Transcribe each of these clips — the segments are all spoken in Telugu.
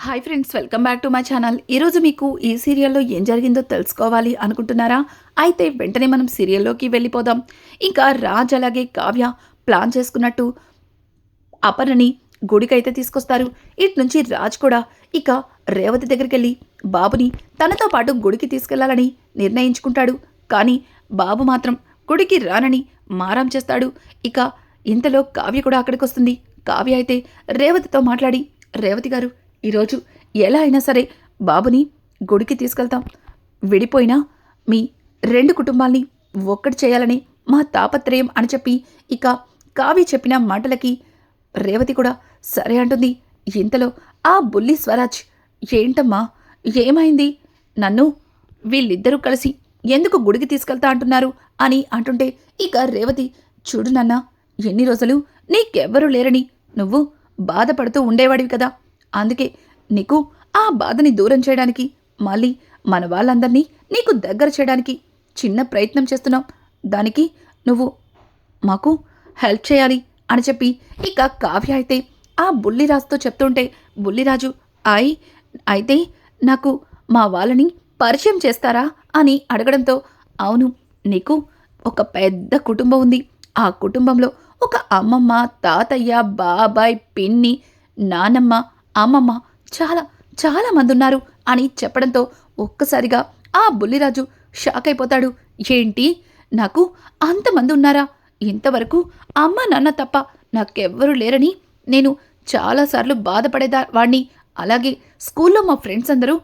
Hi friends, welcome back to my channel. ఈరోజు మీకు ఈ సీరియల్లో ఏం జరిగిందో తెలుసుకోవాలి అనుకుంటున్నారా? అయితే వెంటనే మనం సీరియల్లోకి వెళ్ళిపోదాం. ఇంకా రాజ్ అలాగే కావ్య ప్లాన్ చేసుకున్నట్టు అపర్ణని గుడికైతే తీసుకొస్తారు. ఇటు నుంచి రాజ్ కూడా ఇక రేవతి దగ్గరికి వెళ్ళి బాబుని తనతో పాటు గుడికి తీసుకెళ్లాలని నిర్ణయించుకుంటాడు. కానీ బాబు మాత్రం గుడికి రానని మారం చేస్తాడు. ఇక ఇంతలో కావ్య కూడా అక్కడికి వస్తుంది. కావ్య అయితే రేవతితో మాట్లాడి, రేవతి గారు, ఈరోజు ఎలా అయినా సరే బాబుని గుడికి తీసుకెళ్తాం. విడిపోయినా మీ రెండు కుటుంబాల్ని ఒక్కటి చేయాలని మా తాపత్రయం అని చెప్పి ఇక కావ్య చెప్పిన మాటలకి రేవతి కూడా సరే అంటుంది. ఇంతలో ఆ బుల్లి స్వరాజ్, ఏంటమ్మా ఏమైంది? నన్ను వీళ్ళిద్దరూ కలిసి ఎందుకు గుడికి తీసుకెళ్తా అంటున్నారు అని అంటుంటే ఇక రేవతి, చూడు నాన్న, ఎన్ని రోజులు నీకెవ్వరూ లేరని నువ్వు బాధపడుతూ ఉండేవాడివి కదా. అందుకే నీకు ఆ బాధని దూరం చేయడానికి, మళ్ళీ మన వాళ్ళందరినీ నీకు దగ్గర చేయడానికి చిన్న ప్రయత్నం చేస్తున్నాం. దానికి నువ్వు మాకు హెల్ప్ చేయాలి అని చెప్పి ఇక కావ్య అయితే ఆ బుల్లిరాజుతో చెప్తుంటే, బుల్లిరాజు అయితే నాకు మా వాళ్ళని పరిచయం చేస్తారా అని అడగడంతో, అవును, నీకు ఒక పెద్ద కుటుంబం ఉంది. ఆ కుటుంబంలో ఒక అమ్మమ్మ, తాతయ్య, బాబాయ్, పిన్ని, నానమ్మ, అమ్మమ్మ, చాలా చాలా మంది ఉన్నారు అని చెప్పడంతో ఒక్కసారిగా ఆ బుల్లిరాజు షాక్ అయిపోతాడు. ఏంటి, నాకు అంతమంది ఉన్నారా? ఇంతవరకు అమ్మ నాన్న తప్ప నాకెవ్వరూ లేరని నేను చాలాసార్లు వాడిని. అలాగే స్కూల్లో మా ఫ్రెండ్స్ అందరూ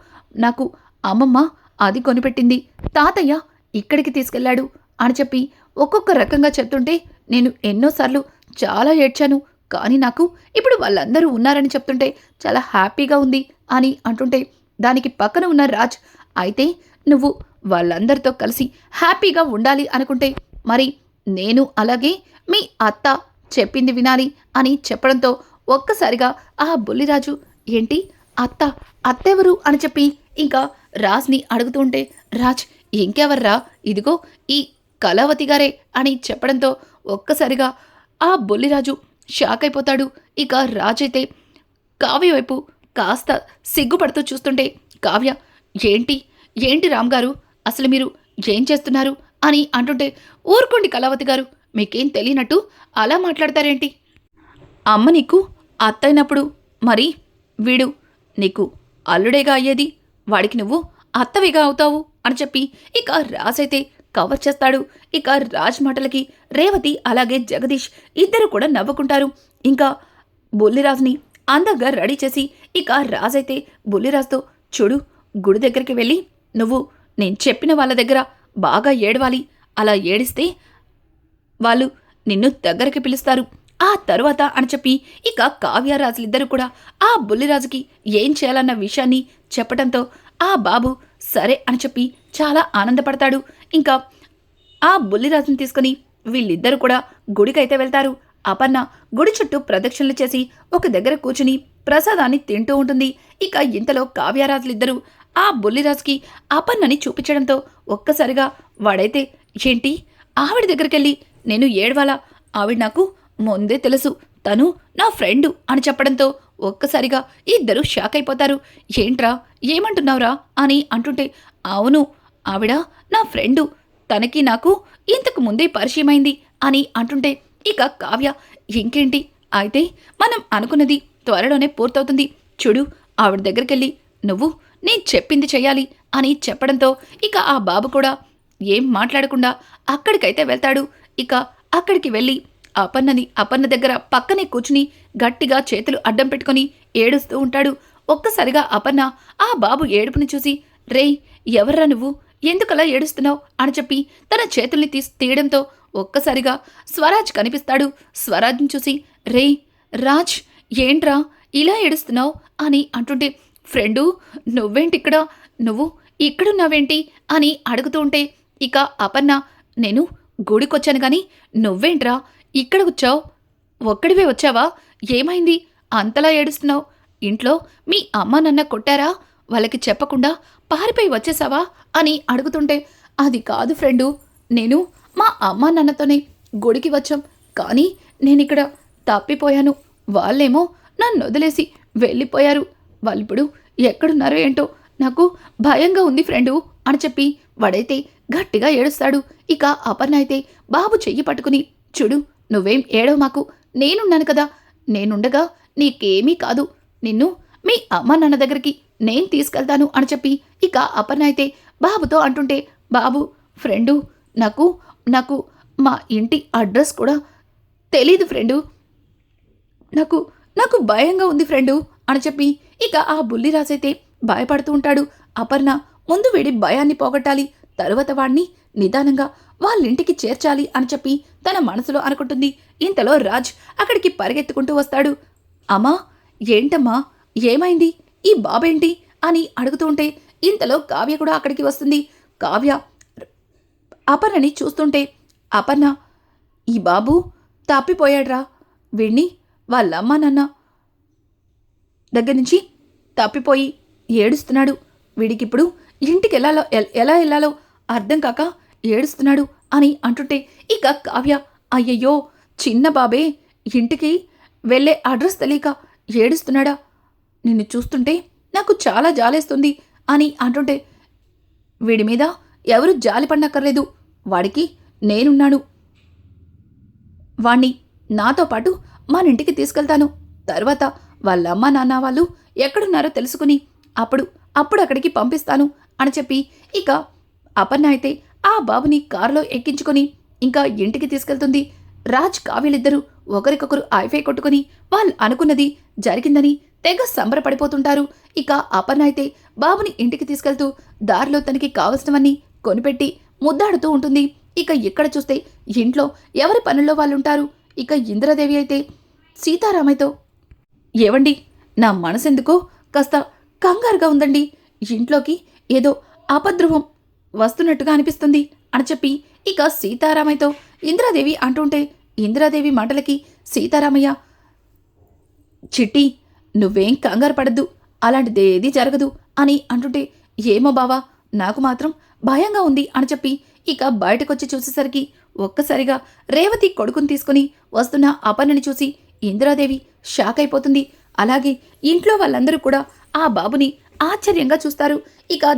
నాకు అమ్మమ్మ అది కొనిపెట్టింది, తాతయ్య ఇక్కడికి తీసుకెళ్లాడు అని చెప్పి ఒక్కొక్క రకంగా చెప్తుంటే నేను ఎన్నోసార్లు చాలా ఏడ్చాను. కానీ నాకు ఇప్పుడు వాళ్ళందరూ ఉన్నారని చెప్తుంటే చాలా హ్యాపీగా ఉంది అని అంటుంటే, దానికి పక్కన ఉన్న రాజ్, అయితే నువ్వు వాళ్ళందరితో కలిసి హ్యాపీగా ఉండాలి అనుకుంటే మరి నేను అలాగే మీ అత్త చెప్పింది వినాలి అని చెప్పడంతో ఒక్కసారిగా ఆ బుల్లిరాజు, ఏంటి అత్తెవరు అని చెప్పి ఇంకా రాజ్ని అడుగుతుంటే, రాజ్, ఇంకెవర్రా, ఇదిగో ఈ కళావతి గారే అని చెప్పడంతో ఒక్కసారిగా ఆ బుల్లిరాజు షాక్ అయిపోతాడు. ఇక రాజైతే కావ్య వైపు కాస్త సిగ్గుపడుతూ చూస్తుంటే, కావ్య, ఏంటి రామ్గారు, అసలు మీరు ఏం చేస్తున్నారు అని అంటుంటే, ఊరుకోండి కళావతి గారు, మీకేం తెలియనట్టు అలా మాట్లాడతారేంటి? అమ్మ నీకు అత్తయినప్పుడు మరి వీడు నీకు అల్లుడేగా అయ్యేది, వాడికి నువ్వు అత్తవిగా అవుతావు అని చెప్పి ఇక రాజైతే కవర్ చేస్తాడు. ఇక రాజ్ మాటలకి రేవతి అలాగే జగదీష్ ఇద్దరు కూడా నవ్వుకుంటారు. ఇంకా బుల్లిరాజ్ని అందంగా రెడీ చేసి ఇక రాజైతే బుల్లిరాజ్తో, చూడు, గుడి దగ్గరికి వెళ్ళి నువ్వు నేను చెప్పిన వాళ్ళ దగ్గర బాగా ఏడవాలి. అలా ఏడిస్తే వాళ్ళు నిన్ను దగ్గరికి పిలుస్తారు. ఆ తరువాత అని చెప్పి ఇక కావ్యరాజులిద్దరూ కూడా ఆ బుల్లిరాజుకి ఏం చేయాలన్న విషయాన్ని చెప్పడంతో ఆ బాబు సరే అని చెప్పి చాలా ఆనందపడతాడు. ఇంకా ఆ బుల్లిరాజుని తీసుకుని వీళ్ళిద్దరూ కూడా గుడికైతే వెళ్తారు. అపర్ణ గుడి చుట్టూ ప్రదక్షిణలు చేసి ఒక దగ్గర కూర్చుని ప్రసాదాన్ని తింటూ ఉంటుంది. ఇక ఇంతలో కావ్యరాజులిద్దరూ ఆ బుల్లిరాజుకి అపర్ణని చూపించడంతో ఒక్కసారిగా వాడైతే, ఏంటి, ఆవిడ దగ్గరికెళ్ళి నేను ఏడవాలా? ఆవిడ నాకు ముందే తెలుసు, తను నా ఫ్రెండు అని చెప్పడంతో ఒక్కసారిగా ఇద్దరు షాక్ అయిపోతారు. ఏంట్రా, ఏమంటున్నావురా అని అంటుంటే, అవును, ఆవిడ నా ఫ్రెండు, తనకి నాకు ఇంతకు ముందే పరిచయమైంది అని అంటుంటే ఇక కావ్య, ఇంకేంటి, అయితే మనం అనుకున్నది త్వరలోనే పూర్తవుతుంది. చూడు, ఆవిడ దగ్గరికెళ్ళి నువ్వు నేను చెప్పింది చెయ్యాలి అని చెప్పడంతో ఇక ఆ బాబు కూడా ఏం మాట్లాడకుండా అక్కడికైతే వెళ్తాడు. ఇక అక్కడికి వెళ్ళి అపర్ణ దగ్గర పక్కనే కూర్చుని గట్టిగా చేతులు అడ్డం పెట్టుకుని ఏడుస్తూ ఉంటాడు. ఒక్కసారిగా అపర్ణ ఆ బాబు ఏడుపుని చూసి, రేయ్, ఎవర్రా నువ్వు, ఎందుకలా ఏడుస్తున్నావు అని చెప్పి తన చేతుల్ని తీయడంతో ఒక్కసారిగా స్వరాజ్ కనిపిస్తాడు. స్వరాజ్ని చూసి, రేయ్ రాజ్, ఏంట్రా ఇలా ఏడుస్తున్నావు అని అంటుంటే, ఫ్రెండు, నువ్వేంటిక్కడ, నువ్వు ఇక్కడున్నావేంటి అని అడుగుతూ ఉంటే ఇక అపర్ణ, నేను గుడికొచ్చాను కానీ నువ్వేంట్రా ఇక్కడ వచ్చావు? ఒక్కడివే వచ్చావా? ఏమైంది అంతలా ఏడుస్తున్నావు? ఇంట్లో మీ అమ్మ నాన్న కొట్టారా? వాళ్ళకి చెప్పకుండా పారిపోయి వచ్చేసావా అని అడుగుతుంటే, అది కాదు ఫ్రెండు, నేను మా అమ్మ నాన్నతోనే గుడికి వచ్చాం, కానీ నేనిక్కడ తప్పిపోయాను. వాళ్ళేమో నన్ను వదిలేసి వెళ్ళిపోయారు. వాళ్ళిప్పుడు ఎక్కడున్నారో ఏంటో నాకు భయంగా ఉంది ఫ్రెండు అని చెప్పి వాడైతే గట్టిగా ఏడుస్తాడు. ఇక అపర్ణ అయితే బాబు చెయ్యి పట్టుకుని, చూడు నువ్వేం ఏడవ మాకు, నేనున్నాను కదా, నేనుండగా నీకేమీ కాదు, నిన్ను మీ అమ్మ నాన్న దగ్గరికి నేను తీసుకెళ్తాను అని చెప్పి ఇక అపర్ణ అయితే బాబుతో అంటుంటే, బాబు ఫ్రెండు నాకు నాకు మా ఇంటి అడ్రస్ కూడా తెలీదు ఫ్రెండు, నాకు నాకు భయంగా ఉంది ఫ్రెండు అని చెప్పి ఇక ఆ బుల్లిరాజైతే భయపడుతూ ఉంటాడు. అపర్ణ ముందు వీడి భయాన్ని పోగొట్టాలి, తరువాత వాణ్ణి నిదానంగా వాళ్ళింటికి చేర్చాలి అని చెప్పి తన మనసులో అనుకుంటుంది. ఇంతలో రాజ్ అక్కడికి పరిగెత్తుకుంటూ వస్తాడు. అమ్మా ఏంటమ్మా ఏమైంది, ఈ బాబేంటి అని అడుగుతూ ఉంటే ఇంతలో కావ్య కూడా అక్కడికి వస్తుంది. కావ్య అపర్ణని చూస్తుంటే, అపర్ణ ఈ బాబు తప్పిపోయాడ్రా, వీణ్ణి వాళ్ళమ్మ నాన్న దగ్గర నుంచి తప్పిపోయి ఏడుస్తున్నాడు, వీడికిప్పుడు ఇంటికి ఎలా వెళ్ళాలో అర్థం కాక ఏడుస్తున్నాడు అని అంటుంటే ఇక కావ్య, అయ్యయ్యో చిన్న బాబే ఇంటికి వెళ్ళే అడ్రస్ తెలియక ఏడుస్తున్నాడా, నిన్ను చూస్తుంటే నాకు చాలా జాలేస్తుంది అని అంటుంటే, వీడి మీద ఎవరు జాలి పడనక్కర్లేదు, వాడికి నేనున్నాను, వాణ్ణి నాతో పాటు మన ఇంటికి తీసుకెళ్తాను, తర్వాత వాళ్ళమ్మ నాన్న వాళ్ళు ఎక్కడున్నారో తెలుసుకుని అప్పుడు అక్కడికి పంపిస్తాను అని చెప్పి ఇక అపర్ణ అయితే ఆ బాబుని కారులో ఎక్కించుకొని ఇంకా ఇంటికి తీసుకెళ్తుంది. రాజ్ కావ్యలిద్దరూ ఒకరికొకరు ఐఫై కొట్టుకుని వాళ్ళు అనుకున్నది జరిగిందని తెగ సంబరపడిపోతుంటారు. ఇక అపర్ణ అయితే బాబుని ఇంటికి తీసుకెళ్తూ దారిలో తనకి కావలసినవన్నీ కొనిపెట్టి ముద్దాడుతూ ఉంటుంది. ఇక ఇక్కడ చూస్తే ఇంట్లో ఎవరి పనుల్లో వాళ్ళుంటారు. ఇక ఇంద్రదేవి అయితే సీతారామయ్యతో, ఏవండి నా మనసెందుకో కాస్త కంగారుగా ఉందండి, ఇంట్లోకి ఏదో అపద్రవం వస్తున్నట్టుగా అనిపిస్తుంది అని చెప్పి ఇక సీతారామయ్యతో ఇంద్రాదేవి అంటుంటే, ఇంద్రాదేవి మాటలకి సీతారామయ్య, చిట్టి నువ్వేం కంగారు పడద్దు, అలాంటిదేదీ జరగదు అని అంటుంటే, ఏమో బావా నాకు మాత్రం భయంగా ఉంది అని చెప్పి ఇక బయటకొచ్చి చూసేసరికి ఒక్కసారిగా రేవతి కొడుకుని తీసుకుని వస్తున్న అపర్ణని చూసి ఇందిరాదేవి షాక్ అయిపోతుంది. అలాగే ఇంట్లో వాళ్ళందరూ కూడా ఆ బాబుని ఆశ్చర్యంగా చూస్తారు. ఇక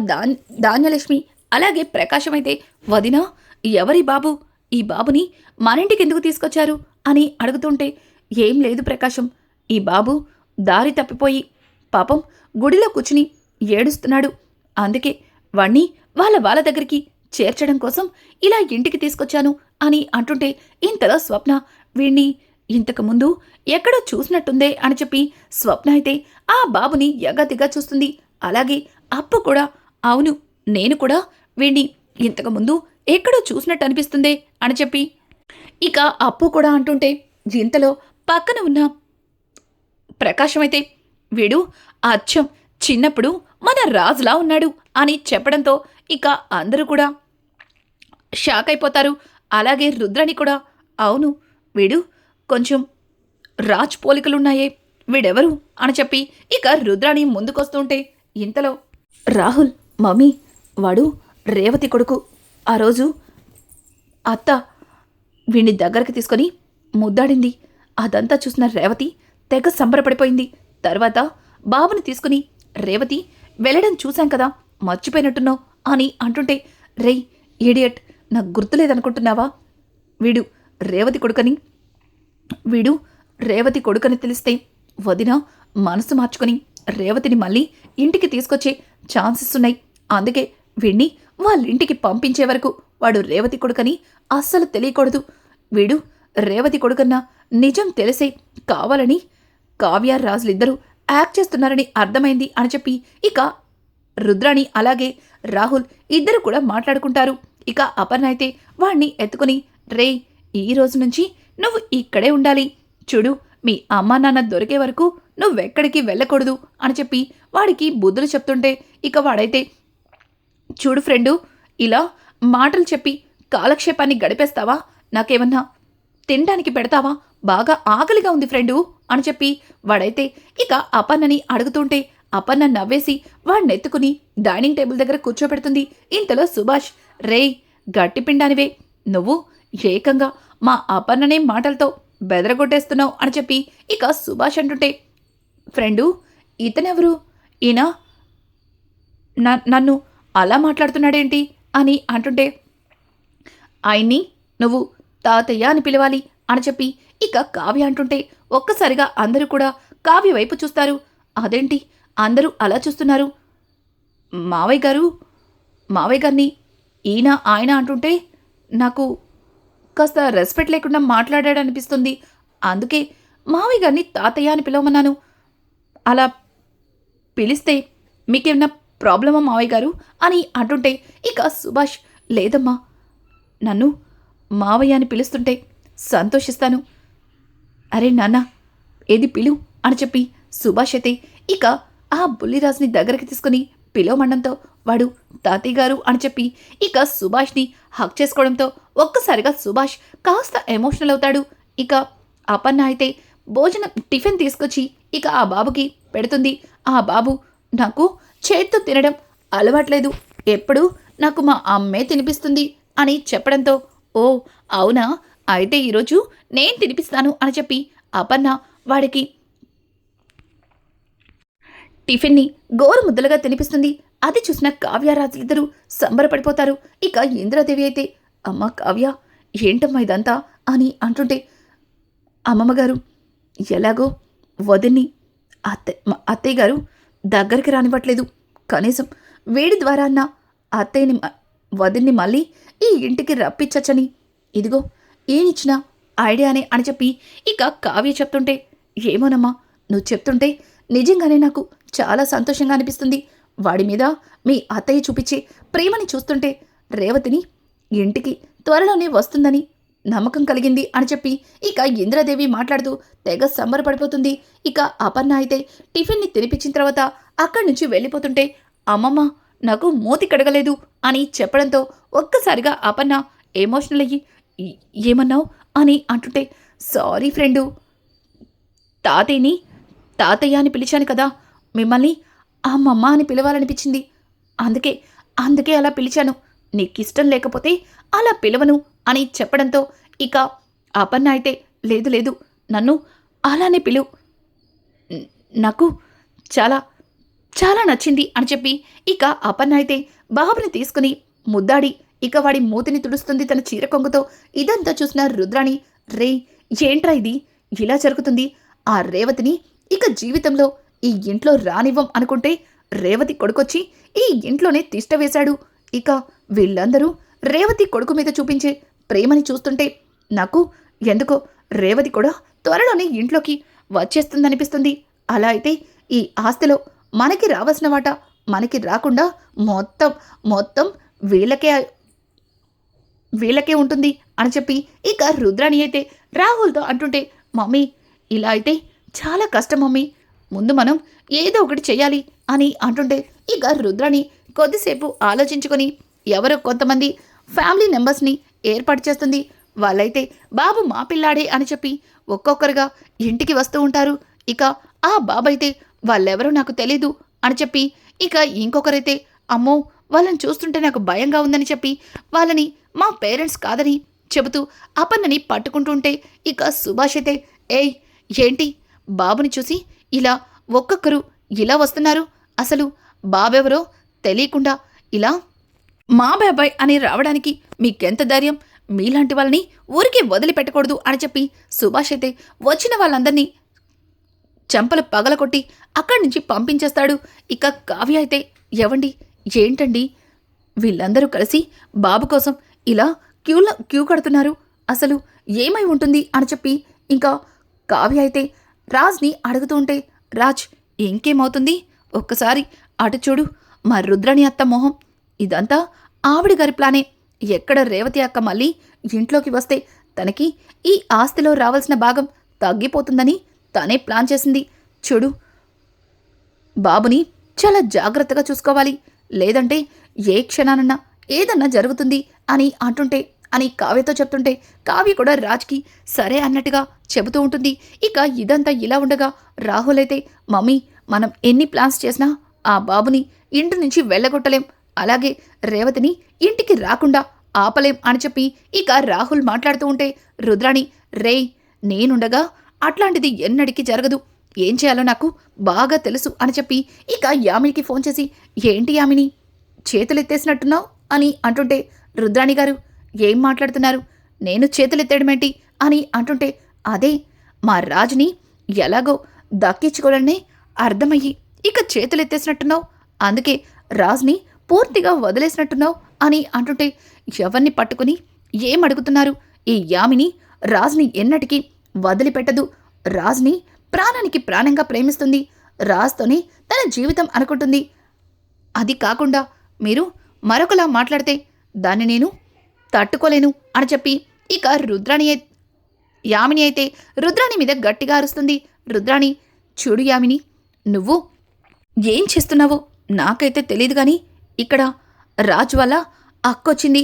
ధాన్యలక్ష్మి అలాగే ప్రకాశం అయితే, వదినా ఎవరి బాబు, ఈ బాబుని మనింటికి ఎందుకు తీసుకొచ్చారు అని అడుగుతుంటే, ఏం లేదు ప్రకాశం, ఈ బాబు దారి తప్పిపోయి పాపం గుడిలో కూర్చుని ఏడుస్తున్నాడు, అందుకే వాణ్ణి వాళ్ళ దగ్గరికి చేర్చడం కోసం ఇలా ఇంటికి తీసుకొచ్చాను అని అంటుంటే ఇంతలో స్వప్న, వీణ్ణి ఇంతకుముందు ఎక్కడో చూసినట్టుందే అని చెప్పి స్వప్న అయితే ఆ బాబుని ఎగతిగా చూస్తుంది. అలాగే అప్పు కూడా, అవును నేను కూడా వీణ్ణి ఇంతకుముందు ఎక్కడో చూసినట్టు అనిపిస్తుందే అని చెప్పి ఇక అప్పు కూడా అంటుంటే ఇంతలో పక్కన ఉన్న ప్రకాశం అయితే, వీడు అచ్చం చిన్నప్పుడు మన రాజులా ఉన్నాడు అని చెప్పడంతో ఇక అందరూ కూడా షాక్ అయిపోతారు. అలాగే రుద్రని కూడా, అవును వీడు కొంచెం రాజ్ పోలికలున్నాయే, వీడెవరు అని చెప్పి ఇక రుద్రాణి ముందుకొస్తుంటే ఇంతలో రాహుల్, మమ్మీ వాడు రేవతి కొడుకు, ఆ రోజు అత్త వీడిని దగ్గరికి తీసుకొని ముద్దాడింది, అదంతా చూసిన రేవతి తెగ సంబరపడిపోయింది. తర్వాత బాబుని తీసుకుని రేవతి వెళ్ళడం చూశాం కదా, మర్చిపోయినట్టున్నావు అని అంటుంటే, రేయ్ ఇడియట్, నాకు గుర్తులేదనుకుంటున్నావా, వీడు రేవతి కొడుకని తెలిస్తే వదిన మనసు మార్చుకొని రేవతిని మళ్ళీ ఇంటికి తీసుకొచ్చే ఛాన్సెస్ ఉన్నాయి, అందుకే వీడిని వాళ్ళింటికి పంపించే వరకు వాడు రేవతి కొడుకని అస్సలు తెలియకూడదు, వీడు రేవతి కొడుకన్నా నిజం తెలిసే కావాలని కావ్య రాజులిద్దరూ యాక్ట్ చేస్తున్నారని అర్థమైంది అని చెప్పి ఇక రుద్రాణి అలాగే రాహుల్ ఇద్దరు కూడా మాట్లాడుకుంటారు. ఇక అపర్ణ అయితే వాణ్ణి ఎత్తుకుని, రే ఈ రోజు నుంచి నువ్వు ఇక్కడే ఉండాలి, చూడు మీ అమ్మా నాన్న దొరికే వరకు నువ్వెక్కడికి వెళ్ళకూడదు అని చెప్పి వాడికి బుద్ధులు చెప్తుంటే ఇక వాడైతే, చూడు ఫ్రెండు, ఇలా మాటలు చెప్పి కాలక్షేపాన్ని గడిపేస్తావా, నాకేమన్నా తినడానికి పెడతావా, బాగా ఆకలిగా ఉంది ఫ్రెండు అని చెప్పి వాడైతే ఇక అపర్ణని అడుగుతుంటే అపర్ణ నవ్వేసి వాడినెత్తుకుని డైనింగ్ టేబుల్ దగ్గర కూర్చోబెడుతుంది. ఇంతలో సుభాష్, రే గట్టి పిండానివే, నువ్వు ఏకంగా మా అపర్ణనే మాటలతో బెదరగొట్టేస్తున్నావు అని చెప్పి ఇక సుభాష్ అంటుంటే, ఫ్రెండు ఇతనెవరు, ఈయన నన్ను అలా మాట్లాడుతున్నాడేంటి అని అంటుంటే, ఆయన్ని నువ్వు తాతయ్య అని పిలవాలి అని చెప్పి ఇక కావ్య అంటుంటే ఒక్కసారిగా అందరూ కూడా కావ్య వైపు చూస్తారు. అదేంటి అందరూ అలా చూస్తున్నారు? మావయ్య గారు మావయ్య గారిని ఈయన ఆయన అంటుంటే నాకు కాస్త రెస్పెక్ట్ లేకుండా మాట్లాడాడనిపిస్తుంది. అందుకే మావయ్య గారిని తాతయ్య అని పిలవమన్నాను. అలా పిలిస్తే మీకేమన్నా ప్రాబ్లమా మావయ్య గారు అని అంటుంటే ఇక సుభాష్, లేదమ్మా, నన్ను మావయ్య అని పిలుస్తుంటే సంతోషిస్తాను. అరే నాన్న, ఏది పిలు అని చెప్పి సుభాష్ అయితే ఇక ఆ బుల్లిరాజుని దగ్గరికి తీసుకుని పిలవమండంతో వాడు తాతయ్య గారు అని చెప్పి ఇక సుభాష్ని హక్ చేసుకోవడంతో ఒక్కసారిగా సుభాష్ కాస్త ఎమోషనల్ అవుతాడు. ఇక అపర్ణ అయితే టిఫిన్ తీసుకొచ్చి ఇక ఆ బాబుకి పెడుతుంది. ఆ బాబు, నాకు చేత్తో తినడం అలవాట్లేదు, ఎప్పుడు నాకు మా అమ్మే తినిపిస్తుంది అని చెప్పడంతో, ఓ అవునా, అయితే ఈరోజు నేను తినిపిస్తాను అని చెప్పి అపర్ణ వాడికి టిఫిన్ని గోరు ముద్దలుగా తినిపిస్తుంది. అది చూసిన కావ్యరాజులిద్దరూ సంబరపడిపోతారు. ఇక ఇంద్రాదేవి అయితే, అమ్మ కావ్య, ఏంటమ్మా ఇదంతా అని అంటుంటే, అమ్మమ్మగారు ఎలాగో వదిన్ని అత్తయ్య గారు దగ్గరికి రానివ్వట్లేదు, కనీసం వేడి ద్వారా అన్న వదిన్ని మళ్ళీ ఈ ఇంటికి రప్పించచ్చని ఇదిగో ఈయనిచ్చిన ఐడియానే అని చెప్పి ఇక కావ్య చెప్తుంటే, ఏమోనమ్మా, నువ్వు చెప్తుంటే నిజంగానే నాకు చాలా సంతోషంగా అనిపిస్తుంది. వాడి మీద మీ అత్తయ్య చూపించే ప్రేమని చూస్తుంటే రేవతిని ఇంటికి త్వరలోనే వస్తుందని నమ్మకం కలిగింది అని చెప్పి ఇక ఇంద్రాదేవి మాట్లాడుతూ తెగ సంబరపడిపోతుంది. ఇక అపర్ణ అయితే టిఫిన్ని తినిపించిన తర్వాత అక్కడి నుంచి వెళ్ళిపోతుంటే, అమ్మమ్మ నాకు మూతి కడగలేదు అని చెప్పడంతో ఒక్కసారిగా అపర్ణ ఎమోషనల్ అయ్యి, ఏమన్నావు అని అంటుంటే, సారీ ఫ్రెండు, తాతయ్యని తాతయ్య అని పిలిచాను కదా, మిమ్మల్ని అమ్మమ్మ అని పిలవాలనిపించింది, అందుకే అలా పిలిచాను, నీకిష్టం లేకపోతే అలా పిలవను అని చెప్పడంతో ఇక అపర్ణ అయితే, లేదు నన్ను అలానే పిలువు, నాకు చాలా చాలా నచ్చింది అని చెప్పి ఇక అపర్ణ అయితే బాబుని తీసుకుని ముద్దాడి ఇక వాడి మూతిని తుడుస్తుంది తన చీర కొంగుతో. ఇదంతా చూసిన రుద్రాణి, రే ఏంట్రా ఇది ఇలా జరుగుతుంది, ఆ రేవతిని ఇక జీవితంలో ఈ ఇంట్లో రానివ్వం అనుకుంటే రేవతి కొడుకొచ్చి ఈ ఇంట్లోనే తిష్ట వేశాడు. ఇక వీళ్ళందరూ రేవతి కొడుకు మీద చూపించే ప్రేమని చూస్తుంటే నాకు ఎందుకో రేవతి కూడా త్వరలోనే ఇంట్లోకి వచ్చేస్తుందనిపిస్తుంది. అలా అయితే ఈ ఆస్తిలో మనకి రావాల్సిన వాట మనకి రాకుండా మొత్తం వీళ్ళకే ఉంటుంది అని చెప్పి ఇక రుద్రాణి అయితే రాహుల్తో అంటుంటే, మమ్మీ ఇలా అయితే చాలా కష్టం మమ్మీ, ముందు మనం ఏదో ఒకటి చెయ్యాలి అని అంటుంటే ఇక రుద్రాణి కొద్దిసేపు ఆలోచించుకొని ఎవరో కొంతమంది ఫ్యామిలీ మెంబర్స్ని ఏర్పాటు చేస్తుంది. వాళ్ళైతే బాబు మా పిల్లాడే అని చెప్పి ఒక్కొక్కరుగా ఇంటికి వస్తూ ఉంటారు. ఇక ఆ బాబైతే వాళ్ళెవరో నాకు తెలీదు అని చెప్పి ఇక ఇంకొకరైతే, అమ్మో వాళ్ళని చూస్తుంటే నాకు భయంగా ఉందని చెప్పి వాళ్ళని మా పేరెంట్స్ కాదని చెబుతూ అపర్ణని పట్టుకుంటుంటే ఇక సుభాష్ అయితే, ఏయ్ ఏంటి బాబుని చూసి ఇలా ఒక్కొక్కరు ఇలా వస్తున్నారు, అసలు బాబెవరో తెలియకుండా ఇలా మా బాబాయ్ అని రావడానికి మీకెంత ధైర్యం, మీలాంటి వాళ్ళని ఊరికే వదిలిపెట్టకూడదు అని చెప్పి సుభాష్ అయితే వచ్చిన వాళ్ళందరినీ చెంపలు పగలకొట్టి అక్కడి నుంచి పంపించేస్తాడు. ఇక కావ్య అయితే, ఎవండి ఏంటండి వీళ్ళందరూ కలిసి బాబు కోసం ఇలా క్యూ కడుతున్నారు, అసలు ఏమై ఉంటుంది అని చెప్పి ఇంకా కావ్య అయితే రాజ్ని అడుగుతూ ఉంటే, రాజ్ ఇంకేమవుతుంది, ఒక్కసారి అటు చూడు, మా రుద్రాణి అత్త మొహం, ఇదంతా ఆవిడ గారి ప్లానే, ఎక్కడ రేవతి అక్క మళ్ళీ ఇంట్లోకి వస్తే తనకి ఈ ఆస్తిలో రావాల్సిన భాగం తగ్గిపోతుందని తనే ప్లాన్ చేసింది. చూడు, బాబుని చాలా జాగ్రత్తగా చూసుకోవాలి, లేదంటే ఏ క్షణానన్నా ఏదన్నా జరుగుతుంది అని అంటుంటే అని కావ్యతో చెప్తుంటే కావ్య కూడా రాజ్కి సరే అన్నట్టుగా చెబుతూ ఉంటుంది. ఇక ఇదంతా ఇలా ఉండగా రాహుల్ అయితే, మమ్మీ మనం ఎన్ని ప్లాన్స్ చేసినా ఆ బాబుని ఇంటి నుంచి వెళ్ళగొట్టలేం, అలాగే రేవతిని ఇంటికి రాకుండా ఆపలేం అని చెప్పి ఇక రాహుల్ మాట్లాడుతూ ఉంటే రుద్రాణి, రేయ్ నేనుండగా అట్లాంటిది ఎన్నటికీ జరగదు, ఏం చేయాలో నాకు బాగా తెలుసు అని చెప్పి ఇక యామినికి ఫోన్ చేసి, ఏంటి యామిని చేతులెత్తేసినట్టున్నావు అని అంటుంటే, రుద్రాణి గారు ఏం మాట్లాడుతున్నారు, నేను చేతులెత్తేయడమేంటి అని అంటుంటే, అదే మా రాజుని ఎలాగో దక్కించుకోవాలనే అర్థమయ్యి ఇక చేతులెత్తేసినట్టున్నావు, అందుకే రాజుని పూర్తిగా వదిలేసినట్టున్నావు అని అంటుంటే, ఎవరిని పట్టుకుని ఏం అడుగుతున్నారు, ఈ యామిని రాజుని ఎన్నటికీ వదిలిపెట్టదు, రాజుని ప్రాణానికి ప్రాణంగా ప్రేమిస్తుంది, రాజుతోనే తన జీవితం అనుకుంటుంది, అది కాకుండా మీరు మరొకలా మాట్లాడితే దాన్ని నేను తట్టుకోలేను అని చెప్పి ఇక యామిని అయితే రుద్రాణి మీద గట్టిగా అరుస్తుంది. రుద్రాణి, చూడు యామిని, నువ్వు ఏం చేస్తున్నావో నాకైతే తెలియదు కానీ ఇక్కడ రాజు వల్ల అక్కొచ్చింది,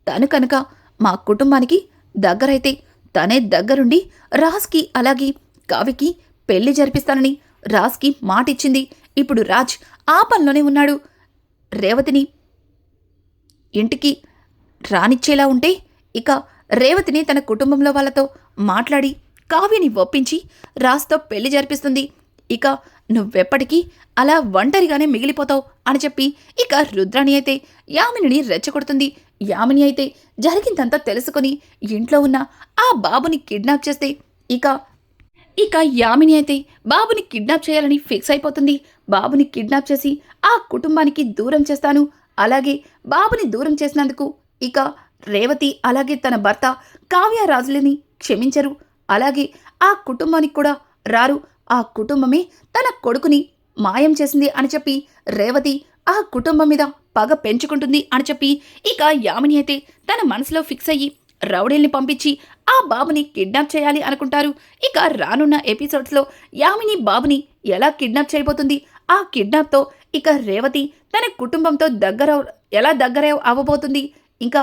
తను కనుక మా కుటుంబానికి దగ్గరైతే తనే దగ్గరుండి రాజ్కి అలాగే కావ్యకి పెళ్లి జరిపిస్తానని రాజ్కి మాటిచ్చింది. ఇప్పుడు రాజ్ ఆ పనిలోనే ఉన్నాడు. రేవతిని ఇంటికి రానిచ్చేలా ఉంటే ఇక రేవతిని తన కుటుంబంలో వాళ్ళతో మాట్లాడి కావ్యని ఒప్పించి రాజ్తో పెళ్లి జరిపిస్తుంది. ఇక నువ్వెప్పటికీ అలా ఒంటరిగానే మిగిలిపోతావు అని చెప్పి ఇక రుద్రాణి అయితే యామినిని రెచ్చగొడుతుంది. యామిని అయితే జరిగిందంతా తెలుసుకొని ఇంట్లో ఉన్న ఆ బాబుని కిడ్నాప్ చేస్తే ఇక యామిని అయితే బాబుని కిడ్నాప్ చేయాలని ఫిక్స్ అయిపోతుంది. బాబుని కిడ్నాప్ చేసి ఆ కుటుంబానికి దూరం చేస్తాను, అలాగే బాబుని దూరం చేసినందుకు ఇక రేవతి అలాగే తన భర్త కావ్యరాజులని క్షమించరు, అలాగే ఆ కుటుంబానికి కూడా రారు, ఆ కుటుంబమే తన కొడుకుని మాయం చేసింది అని చెప్పి రేవతి ఆ కుటుంబం మీద పగ పెంచుకుంటుంది అని చెప్పి ఇక యామిని అయితే తన మనసులో ఫిక్స్ అయ్యి రౌడీల్ని పంపించి ఆ బాబుని కిడ్నాప్ చేయాలి అనుకుంటారు. ఇక రానున్న ఎపిసోడ్స్లో యామిని బాబుని ఎలా కిడ్నాప్ చేయబోతుంది, ఆ కిడ్నాప్తో ఇక రేవతి తన కుటుంబంతో ఎలా దగ్గర అవ్వబోతుంది, ఇంకా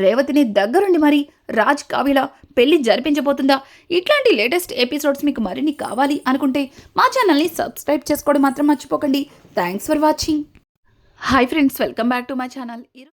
రేవతిని దగ్గరుండి మరి రాజ్ కావ్యల పెళ్లి జరిపించబోతుందా, ఇట్లాంటి లేటెస్ట్ ఎపిసోడ్స్ మీకు మరిన్ని కావాలి అనుకుంటే మా ఛానల్ని సబ్స్క్రైబ్ చేసుకోవడం మాత్రం మర్చిపోకండి. Thanks for watching. Hi friends, welcome back to my channel.